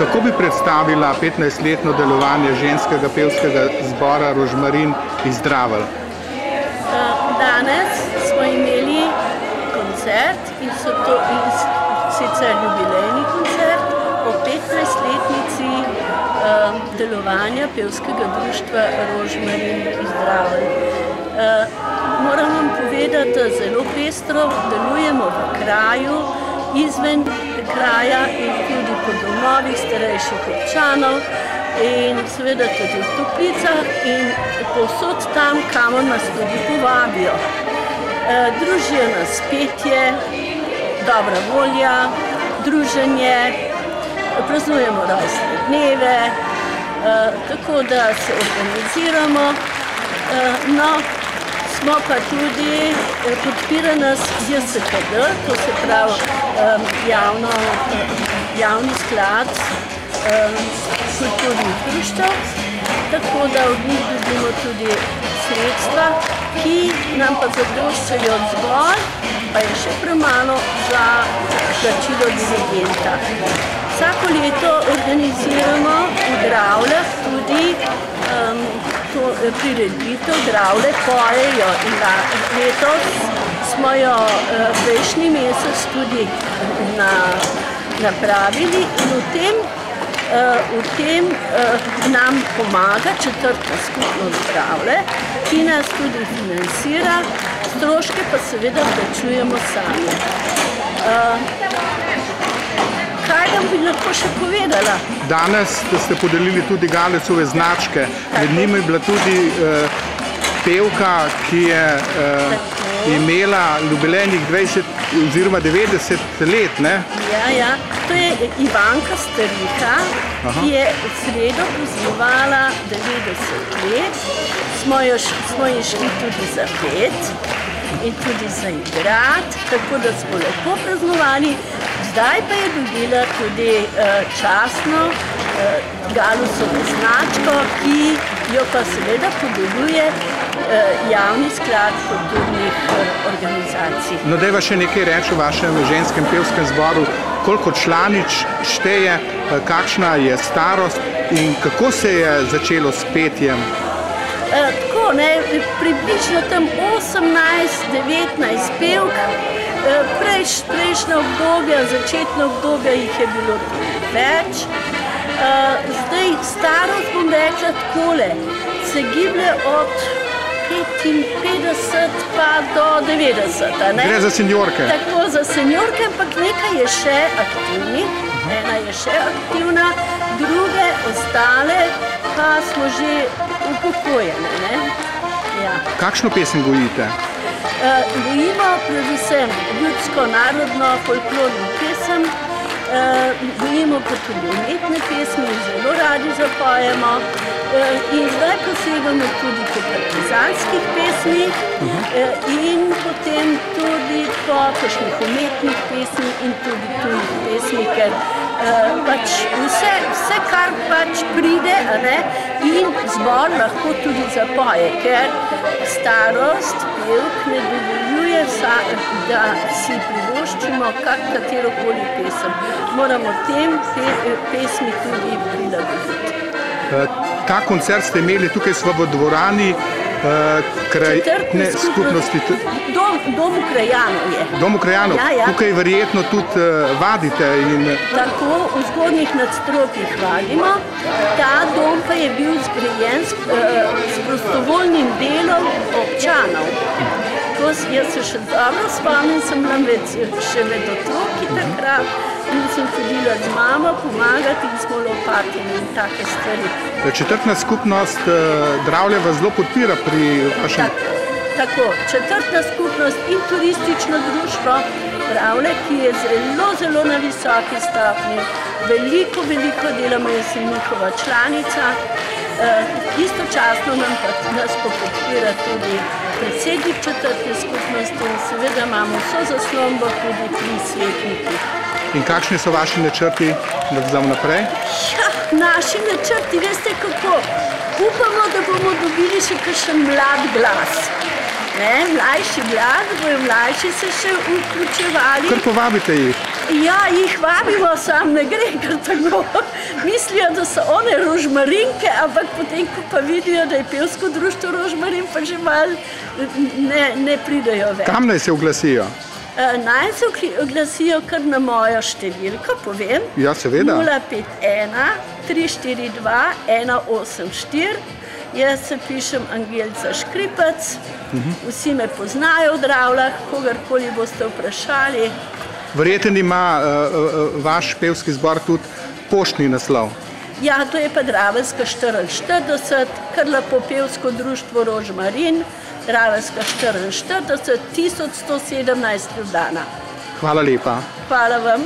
Kako bi predstavila 15-letno delovanje ženskega pevskega zbora Rožmarin iz Dravelj? Danes smo imeli koncert in sicer jubilejni koncert o 15-letnici delovanja pevskega društva Rožmarin iz Dravelj. Moram vam povedati, da zelo pestro delujemo v kraju, izven kraja in tudi po domovih starejših občanov in seveda tudi v toplicah in povsod tam, kamor nas tudi povabijo. Družijo nas petje, dobra volja, druženje, praznujemo rojstne dneve, tako da se organiziramo. No, smo pa tudi, podpira nas JSKD, to se pravi javni sklad kulturnih društev, tako da od njih dobimo tudi sredstva, ki nam pa zadoščajo zgolj, pa je še premalo za plačilo dirigenta. Vsako leto organiziramo v Dravljah tudi prireditev, Dravlje pojejo in letos smo jo prejšnji mesec tudi napravili in v tem nam pomaga četrta skupnost Dravlje, ki nas tudi financira, stroške pa seveda plačujemo sami. Kaj vam bi lahko še povedala? Danes ste podelili tudi Galecove značke. Med njimi je bila tudi pevka, ki je imela jubilejnih 20 oziroma 90 let, ne? Ja. To je Ivanka Stariha, ki je v sredo praznovala 90 let. Smo ji šli tudi za pet in tudi za igrati, tako da smo lepo praznovali. Zdaj pa je dobila tudi častno Galusovo značko, ki jo pa seveda podeljuje javni sklad kulturnih organizacij. No, dajva še nekaj reči o vašem ženskem pevskem zboru. Koliko članic šteje, kakšna je starost in kako se je začelo s petjem? Tako, približno tam 18-19 pevk. Prejšnja obdobja, začetna obdobja jih je bilo tudi več. Zdaj starost, bom rekla takole, se giblje od 55 pa do 90. Gre za seniorke? Tako, za seniorke, ampak nekaj je še aktivnih, ena je še aktivna, druge, ostale pa smo že upokojene. Kakšno pesem gojite? Gojimo predvsem ljudsko, narodno, folklorno pesem, gojimo pa tudi umetne pesmi, zelo radi zapojemo in zdaj posebamo tudi po partizanskih pesmih in potem tudi po kakšnih umetnih pesmih in tudi tujih pesmih, ker vse, kar pač pride in zbor lahko tudi zapoje, ker starost pevk ne dovoljuje, da si privoščimo katerokoli pesem. Moramo tem pesmi tudi prilagoditi. Ta koncert ste imeli tukaj v dvorani krajne skupnosti. Dom krajanov je. Dom krajanov? Ja. Tukaj verjetno tudi vadite? Tako, v zgornjih nadstropjih vadimo. Ta dom pa je bil zgrajen s prostovoljnim delom občanov. Jaz se še dobro spomnim, sem bila še med otroki takrat in sem hodila z mamo pomagati in smo lopatili in take stvari. Četrtna skupnost Dravlje vas zelo podpira pri vašem... Tako, četrtna skupnost in turistično društvo Dravlje, ki je zelo na visoki stopnji. Veliko delamo, jaz sem njihova članica. Istočasno nas pa podpira tudi predsednik četrte skupnosti in seveda imamo vso zaslombo tudi pri svetnikih. In kakšni so vaši načrti za naprej? Ja, naši načrti, veste kako, upamo, da bomo dobili še kakšen mlad glas. Mlajši mladi, bojo mlajši se še vključevali. Kar povabite jih. Ja, jih vabimo, sam ne gre kar tako. Mislijo, da so one rožmarinke, ampak potem, ko pa vidijo, da je pevsko društvo Rožmarin, pa že malo ne pridejo več. Kam naj se oglasijo? Naj se oglasijo kar na mojo številko, povem. Ja, seveda. 051-342-184. Jaz se pišem Angelca Škripec. Vsi me poznajo v Dravljah, kogarkoli boste vprašali. Verjetno ima vaš pevski zbor tudi poštni naslov. Ja, to je pa Draveljska 44, kar lepo pevsko društvo Rožmarin, Draveljska 44, 1117 Ljubljana. Hvala lepa. Hvala vam.